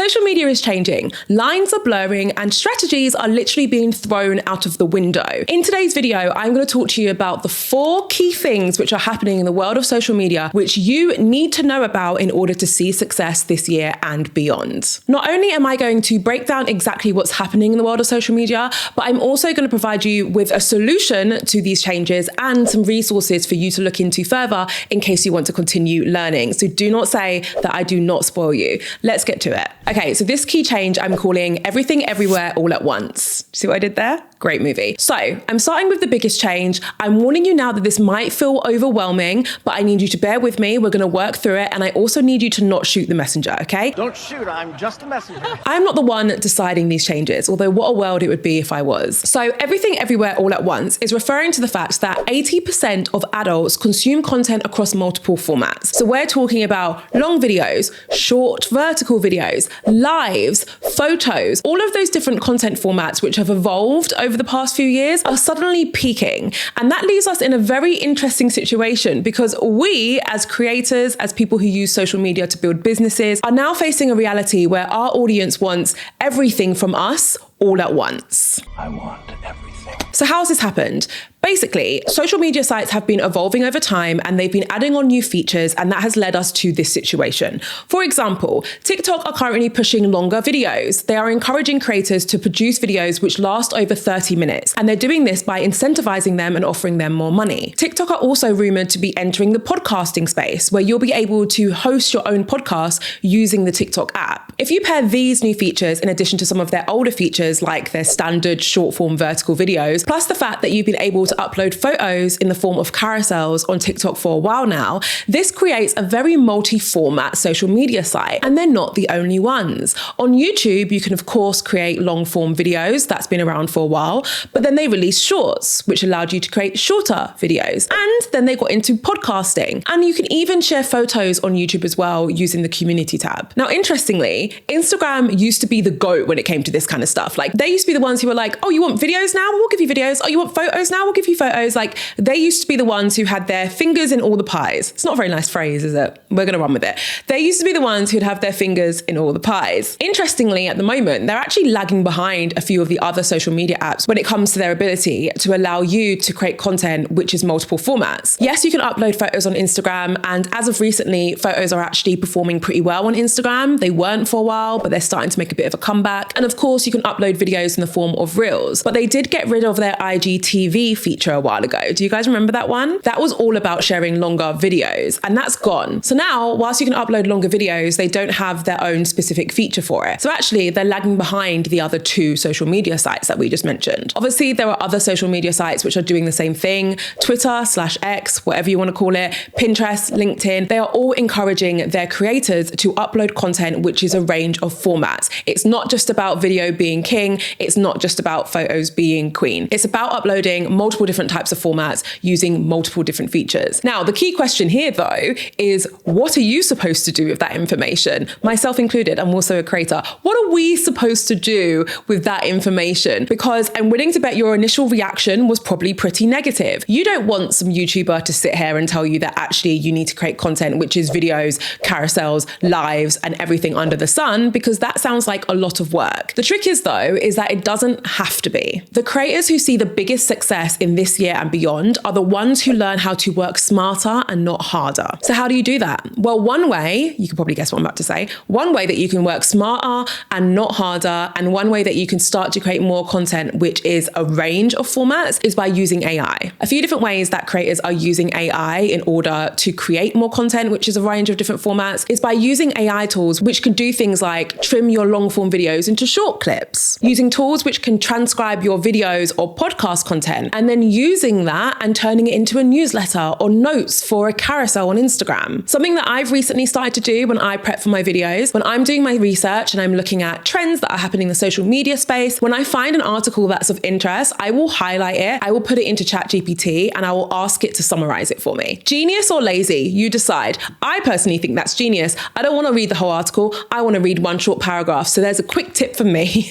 Social media is changing, lines are blurring, and strategies are literally being thrown out of the window. In today's video, I'm going to talk to you about the 4 key things which are happening in the world of social media, which you need to know about in order to see success this year and beyond. Not only am I going to break down exactly what's happening in the world of social media, but I'm also going to provide you with a solution to these changes and some resources for you to look into further in case you want to continue learning. So do not say that I do not spoil you. Let's get to it. Okay, so this key change I'm calling Everything Everywhere All at Once. See what I did there? Great movie. So I'm starting with the biggest change. I'm warning you now that this might feel overwhelming, but I need you to bear with me. We're going to work through it. And I also need you to not shoot the messenger, okay? Don't shoot, I'm just a messenger. I'm not the one deciding these changes, although what a world it would be if I was. So Everything Everywhere All at Once is referring to the fact that 80% of adults consume content across multiple formats. So we're talking about long videos, short vertical videos, lives, photos, all of those different content formats which have evolved over the past few years are suddenly peaking. And that leaves us in a very interesting situation because we as creators, as people who use social media to build businesses, are now facing a reality where our audience wants everything from us all at once. I want everything. So how has this happened? Basically, social media sites have been evolving over time and they've been adding on new features, and that has led us to this situation. For example, TikTok are currently pushing longer videos. They are encouraging creators to produce videos which last over 30 minutes, and they're doing this by incentivizing them and offering them more money. TikTok are also rumored to be entering the podcasting space, where you'll be able to host your own podcast using the TikTok app. If you pair these new features in addition to some of their older features like their standard short form vertical videos, plus the fact that you've been able to upload photos in the form of carousels on TikTok for a while now, this creates a very multi-format social media site, and they're not the only ones. On YouTube, you can of course create long-form videos, that's been around for a while, but then they released shorts, which allowed you to create shorter videos. And then they got into podcasting, and you can even share photos on YouTube as well using the community tab. Now, interestingly, Instagram used to be the GOAT when it came to this kind of stuff. Like, they used to be the ones who were like, oh, you want videos now? We'll give you videos. Oh, you want photos now? We'll give you photos. Like, they used to be the ones who had their fingers in all the pies. It's not a very nice phrase, is it? We're going to run with it. They used to be the ones who'd have their fingers in all the pies. Interestingly, at the moment, they're actually lagging behind a few of the other social media apps when it comes to their ability to allow you to create content which is multiple formats. Yes, you can upload photos on Instagram, and as of recently, photos are actually performing pretty well on Instagram. They weren't for a while, but they're starting to make a bit of a comeback. And of course, you can upload videos in the form of Reels, but they did get rid of their IGTV feature a while ago. Do you guys remember that one? That was all about sharing longer videos, and that's gone. So now, whilst you can upload longer videos, they don't have their own specific feature for it. So actually, they're lagging behind the other 2 social media sites that we just mentioned. Obviously, there are other social media sites which are doing the same thing. Twitter/X, whatever you want to call it, Pinterest, LinkedIn, they are all encouraging their creators to upload content which is a range of formats. It's not just about video being king. It's not just about photos being queen. It's about uploading multiple different types of formats using multiple different features. Now, the key question here though is, what are you supposed to do with that information? Myself included, I'm also a creator. What are we supposed to do with that information? Because I'm willing to bet your initial reaction was probably pretty negative. You don't want some YouTuber to sit here and tell you that actually you need to create content which is videos, carousels, lives, and everything under the sun, because that sounds like a lot of work. The trick is though, is that it doesn't have to be. The creators who see the biggest success in this year and beyond are the ones who learn how to work smarter and not harder. So how do you do that? Well, one way, you can probably guess what I'm about to say, one way that you can work smarter and not harder, and one way that you can start to create more content which is a range of formats, is by using AI. A few different ways that creators are using AI in order to create more content which is a range of different formats is by using AI tools which can do things like trim your long form videos into short clips, using tools which can transcribe your videos or podcast content, and then using that and turning it into a newsletter or notes for a carousel on Instagram. Something that I've recently started to do when I prep for my videos, when I'm doing my research and I'm looking at trends that are happening in the social media space, when I find an article that's of interest, I will highlight it, I will put it into ChatGPT, and I will ask it to summarize it for me. Genius or lazy, you decide. I personally think that's genius. I don't want to read the whole article. I want to read one short paragraph. So there's a quick tip for me.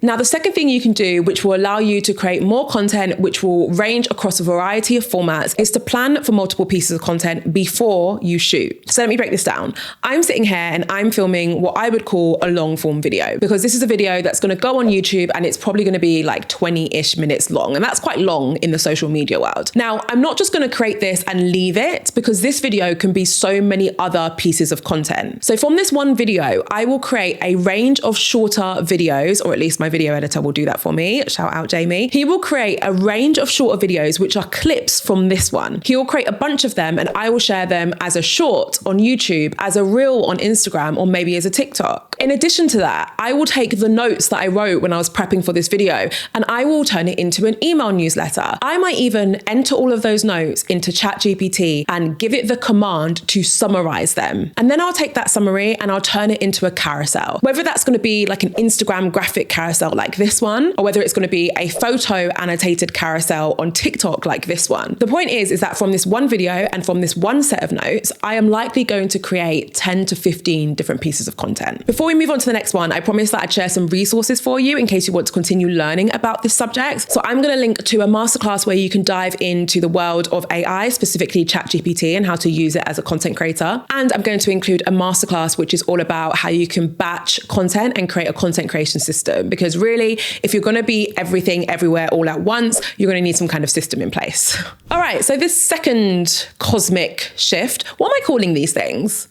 Now, the second thing you can do, which will allow you to create more content, which will range across a variety of formats, is to plan for multiple pieces of content before you shoot. So let me break this down. I'm sitting here and I'm filming what I would call a long form video, because this is a video that's going to go on YouTube and it's probably going to be like 20-ish minutes long. And that's quite long in the social media world. Now, I'm not just going to create this and leave it, because this video can be so many other pieces of content. So from this one video, I will create a range of shorter videos, or at least my video editor will do that for me. Shout out Jamie. He will create a range of shorter videos, which are clips from this one. He will create a bunch of them and I will share them as a short on YouTube, as a reel on Instagram, or maybe as a TikTok. In addition to that, I will take the notes that I wrote when I was prepping for this video and I will turn it into an email newsletter. I might even enter all of those notes into ChatGPT and give it the command to summarize them. And then I'll take that summary and I'll turn it into a carousel. Whether that's going to be like an Instagram graphic carousel like this one, or whether it's going to be a photo annotated carousel on TikTok like this one. The point is that from this one video and from this one set of notes, I am likely going to create 10 to 15 different pieces of content. Before we move on to the next one, I promised that I'd share some resources for you in case you want to continue learning about this subject. So I'm going to link to a masterclass where you can dive into the world of AI, specifically ChatGPT, and how to use it as a content creator. And I'm going to include a masterclass which is all about how you can batch content and create a content creation system. Because really, if you're going to be everything everywhere all at once, you're going to need some kind of system in place. All right, so this second cosmic shift, what am I calling these things?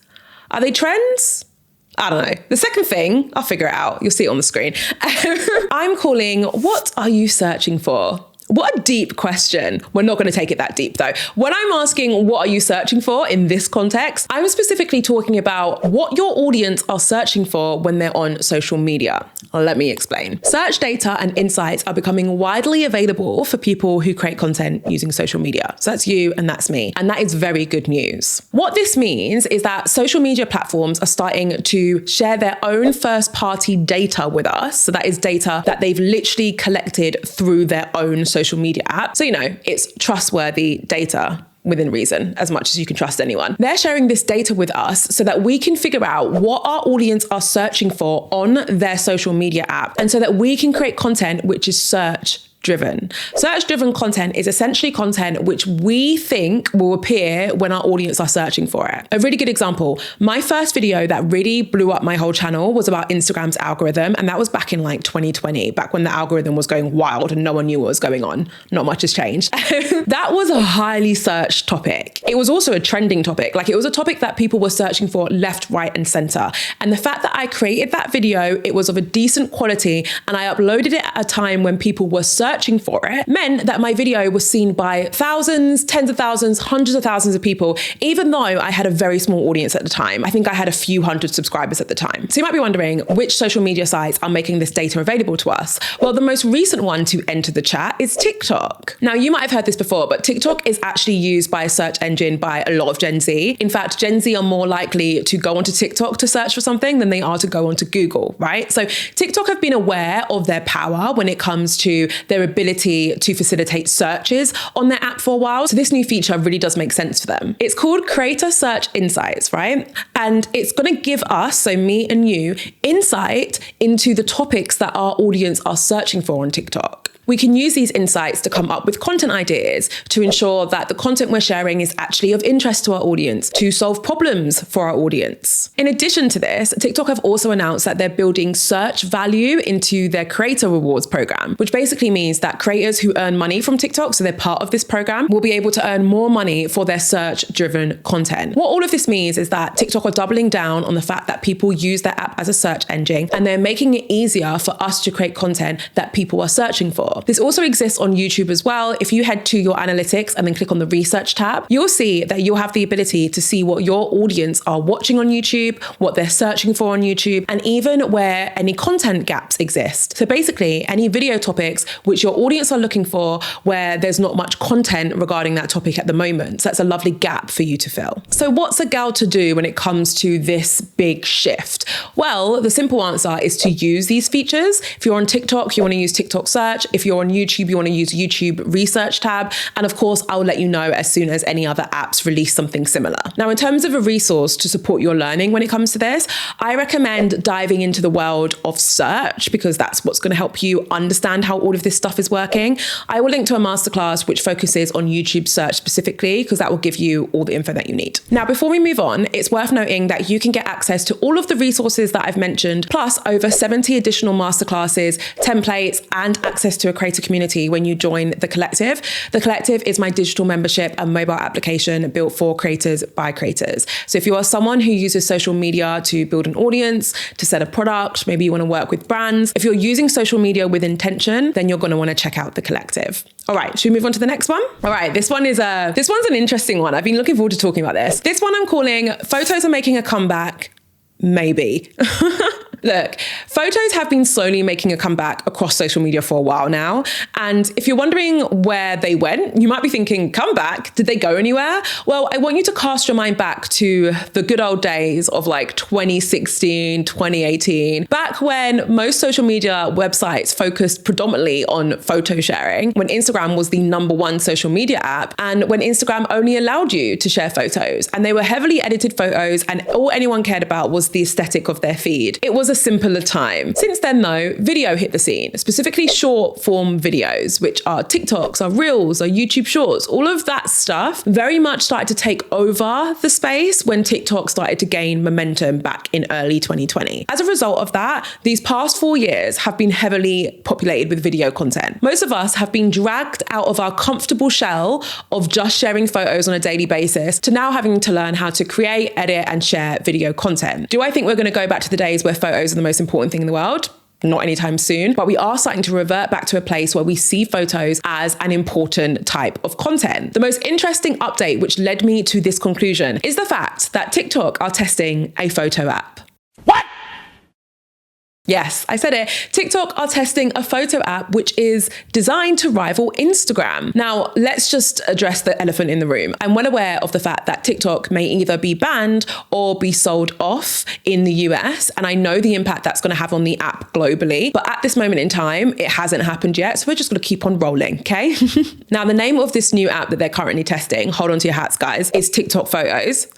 Are they trends? I don't know. The second thing, I'll figure it out. You'll see it on the screen. I'm calling, what are you searching for? What a deep question. We're not going to take it that deep though. When I'm asking what are you searching for in this context, I'm specifically talking about what your audience are searching for when they're on social media. Let me explain. Search data and insights are becoming widely available for people who create content using social media. So that's you and that's me. And that is very good news. What this means is that social media platforms are starting to share their own first-party data with us. So that is data that they've literally collected through their own social media app. So, it's trustworthy data within reason, as much as you can trust anyone. They're sharing this data with us so that we can figure out what our audience are searching for on their social media app, and so that we can create content which is search-driven. Search-driven content is essentially content which we think will appear when our audience are searching for it. A really good example, my first video that really blew up my whole channel was about Instagram's algorithm, and that was back in like 2020, back when the algorithm was going wild and no one knew what was going on. Not much has changed. That was a highly searched topic. It was also a trending topic. Like, it was a topic that people were searching for left, right, and center. And the fact that I created that video, it was of a decent quality, and I uploaded it at a time when people were searching for it, meant that my video was seen by thousands, tens of thousands, hundreds of thousands of people, even though I had a very small audience at the time. I think I had a few hundred subscribers at the time. So you might be wondering, which social media sites are making this data available to us? Well, the most recent one to enter the chat is TikTok. Now, you might have heard this before, but TikTok is actually used by a search engine by a lot of Gen Z. In fact, Gen Z are more likely to go onto TikTok to search for something than they are to go onto Google, right? So TikTok have been aware of their power when it comes to their ability to facilitate searches on their app for a while. So this new feature really does make sense for them. It's called Creator Search Insights, right? And it's going to give us, so me and you, insight into the topics that our audience are searching for on TikTok. We can use these insights to come up with content ideas to ensure that the content we're sharing is actually of interest to our audience, to solve problems for our audience. In addition to this, TikTok have also announced that they're building search value into their creator rewards program, which basically means that creators who earn money from TikTok, so they're part of this program, will be able to earn more money for their search-driven content. What all of this means is that TikTok are doubling down on the fact that people use their app as a search engine, and they're making it easier for us to create content that people are searching for. This also exists on YouTube as well. If you head to your analytics and then click on the research tab, you'll see that you'll have the ability to see what your audience are watching on YouTube, what they're searching for on YouTube, and even where any content gaps exist. So basically, any video topics which your audience are looking for where there's not much content regarding that topic at the moment. So that's a lovely gap for you to fill. So what's a gal to do when it comes to this big shift? Well, the simple answer is to use these features. If you're on TikTok, you want to use TikTok search. If you're on YouTube, you want to use YouTube research tab. And of course, I'll let you know as soon as any other apps release something similar. Now, in terms of a resource to support your learning when it comes to this, I recommend diving into the world of search because that's what's going to help you understand how all of this stuff is working. I will link to a masterclass which focuses on YouTube search specifically because that will give you all the info that you need. Now, before we move on, it's worth noting that you can get access to all of the resources that I've mentioned, plus over 70 additional masterclasses, templates, and access to a creator community when you join The Collective. The Collective is my digital membership and mobile application built for creators by creators. So if you are someone who uses social media to build an audience, to sell a product, maybe you want to work with brands, if you're using social media with intention, then you're going to want to check out The Collective. All right, should we move on to the next one? All right, this one's an interesting one. I've been looking forward to talking about this. This one I'm calling Photos Are Making a Comeback, Maybe. Look, photos have been slowly making a comeback across social media for a while now. And if you're wondering where they went, you might be thinking, comeback? Did they go anywhere? Well, I want you to cast your mind back to the good old days of like 2016, 2018, back when most social media websites focused predominantly on photo sharing, when Instagram was the #1 social media app, and when Instagram only allowed you to share photos. And they were heavily edited photos, and all anyone cared about was the aesthetic of their feed. It was a simpler time. Since then though, video hit the scene, specifically short form videos, which are TikToks, are Reels, are YouTube Shorts. All of that stuff very much started to take over the space when TikTok started to gain momentum back in early 2020. As a result of that, these past 4 years have been heavily populated with video content. Most of us have been dragged out of our comfortable shell of just sharing photos on a daily basis to now having to learn how to create, edit, and share video content. Do I think we're going to go back to the days where photos are the most important thing in the world? Not anytime soon, but we are starting to revert back to a place where we see photos as an important type of content. The most interesting update which led me to this conclusion is the fact that TikTok are testing a photo app. What? Yes, I said it. TikTok are testing a photo app which is designed to rival Instagram. Now, let's just address the elephant in the room. I'm well aware of the fact that TikTok may either be banned or be sold off in the US, and I know the impact that's going to have on the app globally. But at this moment in time, it hasn't happened yet, so we're just going to keep on rolling, okay? Now, the name of this new app that they're currently testing, hold on to your hats, guys, is TikTok Photos.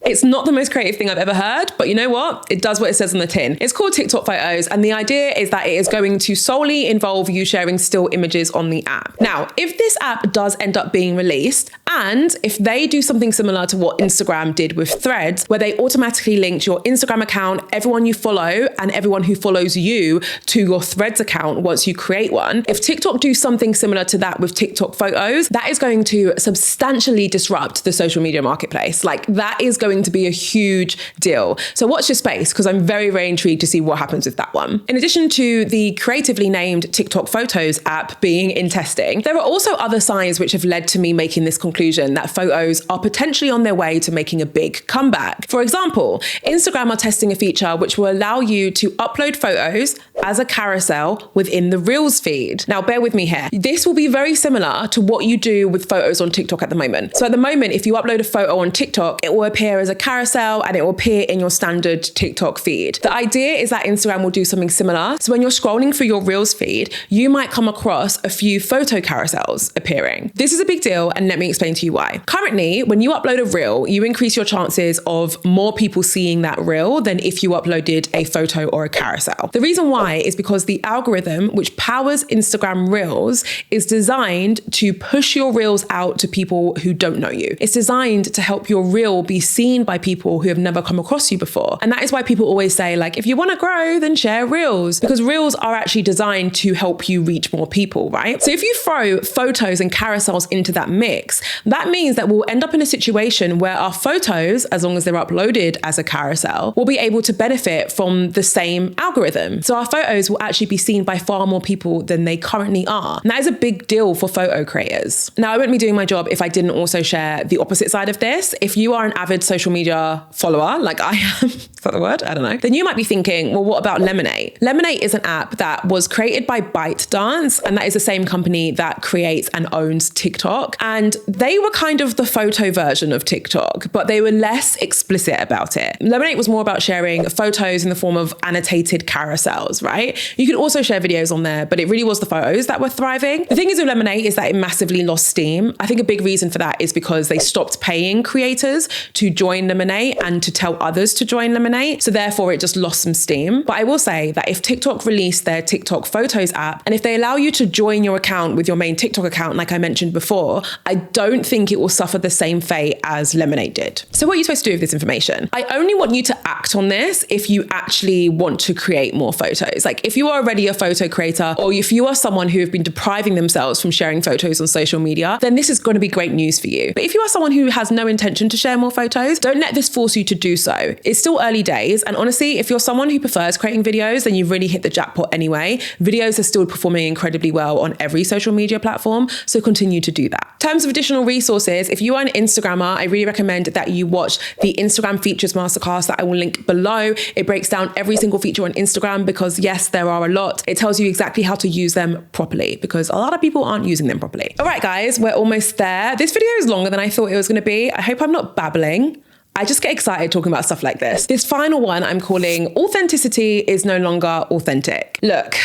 It's not the most creative thing I've ever heard, but you know what? It does what it says on the tin. It's called TikTok Photos, and the idea is that it is going to solely involve you sharing still images on the app. Now, if this app does end up being released, and if they do something similar to what Instagram did with Threads, where they automatically linked your Instagram account, everyone you follow, and everyone who follows you to your Threads account once you create one, if TikTok do something similar to that with TikTok Photos, that is going to substantially disrupt the social media marketplace. Like, that is going to be a huge deal. So watch your space, because I'm very, very intrigued to see what happens with that one. In addition to the creatively named TikTok Photos app being in testing, there are also other signs which have led to me making this conclusion that photos are potentially on their way to making a big comeback. For example, Instagram are testing a feature which will allow you to upload photos as a carousel within the Reels feed. Now, bear with me here. This will be very similar to what you do with photos on TikTok at the moment. So at the moment, if you upload a photo on TikTok, it will appear as a carousel and it will appear in your standard TikTok feed. The idea is that Instagram will do something similar. So when you're scrolling through your Reels feed, you might come across a few photo carousels appearing. This is a big deal, and let me explain to you why. Currently, when you upload a Reel, you increase your chances of more people seeing that Reel than if you uploaded a photo or a carousel. The reason why is because the algorithm which powers Instagram Reels is designed to push your Reels out to people who don't know you. It's designed to help your Reel be seen by people who have never come across you before. And that is why people always say, like, if you want to grow, then share Reels, because Reels are actually designed to help you reach more people, right? So if you throw photos and carousels into that mix, that means that we'll end up in a situation where our photos, as long as they're uploaded as a carousel, will be able to benefit from the same algorithm. So our photos will actually be seen by far more people than they currently are. And that is a big deal for photo creators. Now, I wouldn't be doing my job if I didn't also share the opposite side of this. If you are an avid social media follower, like I am, is that the word? I don't know. Then you might be thinking, well, what about Lemonade? Lemonade is an app that was created by ByteDance, and that is the same company that creates and owns TikTok. And they were kind of the photo version of TikTok, but they were less explicit about it. Lemonade was more about sharing photos in the form of annotated carousels, right? right? You could also share videos on there, but it really was the photos that were thriving. The thing is with Lemonade is that it massively lost steam. I think a big reason for that is because they stopped paying creators to join Lemonade and to tell others to join Lemonade. So therefore it just lost some steam. But I will say that if TikTok released their TikTok Photos app, and if they allow you to join your account with your main TikTok account, like I mentioned before, I don't think it will suffer the same fate as Lemonade did. So what are you supposed to do with this information? I only want you to act on this if you actually want to create more photos. Like if you are already a photo creator, or if you are someone who have been depriving themselves from sharing photos on social media, then this is going to be great news for you. But if you are someone who has no intention to share more photos, don't let this force you to do so. It's still early days. And honestly, if you're someone who prefers creating videos, then you've really hit the jackpot anyway. Videos are still performing incredibly well on every social media platform. So continue to do that. In terms of additional resources, if you are an Instagrammer, I really recommend that you watch the Instagram Features Masterclass that I will link below. It breaks down every single feature on Instagram because yes, there are a lot. It tells you exactly how to use them properly because a lot of people aren't using them properly. All right, guys, we're almost there. This video is longer than I thought it was going to be. I hope I'm not babbling. I just get excited talking about stuff like this. This final one I'm calling Authenticity is No Longer Authentic. Look,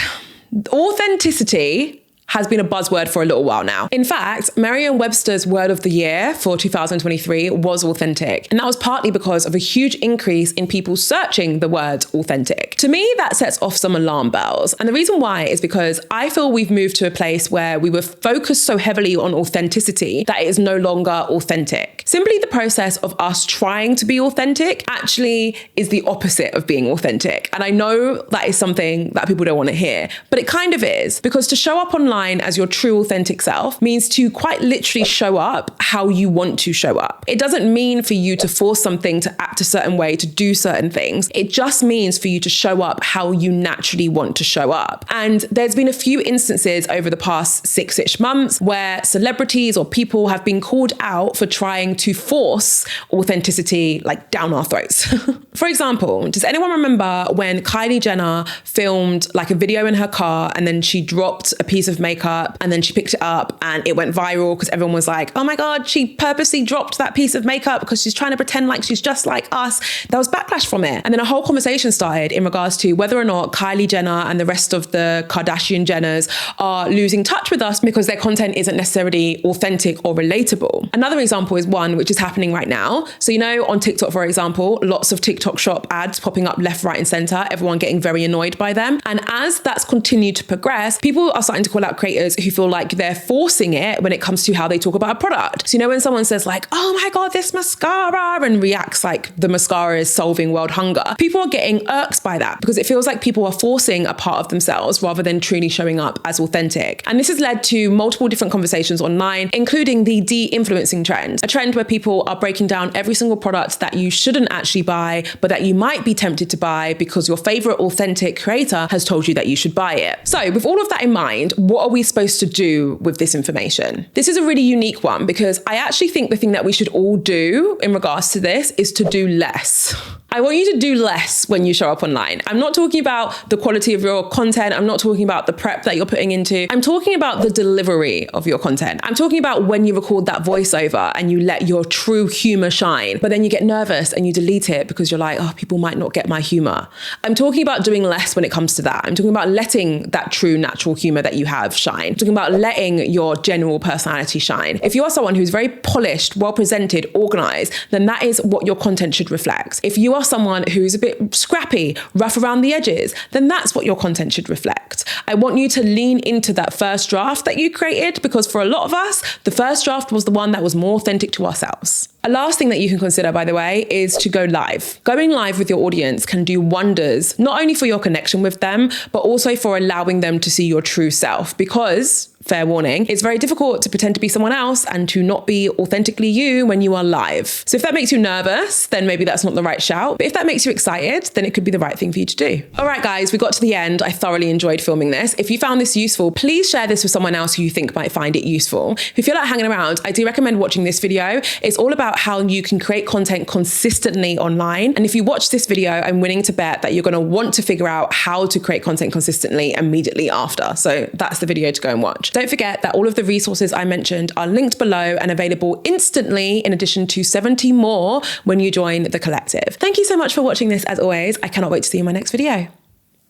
authenticity has been a buzzword for a little while now. In fact, Merriam-Webster's word of the year for 2023 was authentic. And that was partly because of a huge increase in people searching the word authentic. To me, that sets off some alarm bells. And the reason why is because I feel we've moved to a place where we were focused so heavily on authenticity that it is no longer authentic. Simply the process of us trying to be authentic actually is the opposite of being authentic. And I know that is something that people don't want to hear, but it kind of is, because to show up online as your true authentic self means to quite literally show up how you want to show up. It doesn't mean for you to force something to act a certain way, to do certain things. It just means for you to show up how you naturally want to show up. And there's been a few instances over the past 6-ish months where celebrities or people have been called out for trying to force authenticity like down our throats. For example, does anyone remember when Kylie Jenner filmed like a video in her car and then she dropped a piece of makeup and then she picked it up and it went viral because everyone was like, oh my God, she purposely dropped that piece of makeup because she's trying to pretend like she's just like us. There was backlash from it. And then a whole conversation started in regards to whether or not Kylie Jenner and the rest of the Kardashian Jenners are losing touch with us because their content isn't necessarily authentic or relatable. Another example is one which is happening right now. So, you know, on TikTok, for example, lots of TikTok shop ads popping up left, right, and center, everyone getting very annoyed by them. And as that's continued to progress, people are starting to call out creators who feel like they're forcing it when it comes to how they talk about a product. So, you know, when someone says like, oh my God, this mascara, and reacts like the mascara is solving world hunger, people are getting irked by that because it feels like people are forcing a part of themselves rather than truly showing up as authentic. And this has led to multiple different conversations online, including the de-influencing trend, a trend where people are breaking down every single product that you shouldn't actually buy, but that you might be tempted to buy because your favorite authentic creator has told you that you should buy it. So with all of that in mind, what are we supposed to do with this information? This is a really unique one because I actually think the thing that we should all do in regards to this is to do less. I want you to do less when you show up online. I'm not talking about the quality of your content. I'm not talking about the prep that you're putting into. I'm talking about the delivery of your content. I'm talking about when you record that voiceover and you let your true humor shine, but then you get nervous and you delete it because you're like, oh, people might not get my humor. I'm talking about doing less when it comes to that. I'm talking about letting that true natural humor that you have shine. I'm talking about letting your general personality shine. If you are someone who's very polished, well presented, organized, then that is what your content should reflect. If you are someone who's a bit scrappy, rough around the edges, then that's what your content should reflect. I want you to lean into that first draft that you created because for a lot of us, the first draft was the one that was more authentic to ourselves. A last thing that you can consider, by the way, is to go live. Going live with your audience can do wonders, not only for your connection with them, but also for allowing them to see your true self because, fair warning, it's very difficult to pretend to be someone else and to not be authentically you when you are live. So if that makes you nervous, then maybe that's not the right shout. But if that makes you excited, then it could be the right thing for you to do. All right, guys, we got to the end. I thoroughly enjoyed filming this. If you found this useful, please share this with someone else who you think might find it useful. If you feel like hanging around, I do recommend watching this video. It's all about how you can create content consistently online. And if you watch this video, I'm willing to bet that you're going to want to figure out how to create content consistently immediately after. So that's the video to go and watch. Don't forget that all of the resources I mentioned are linked below and available instantly, in addition to 70 more when you join the collective. Thank you so much for watching this as always. I cannot wait to see you in my next video.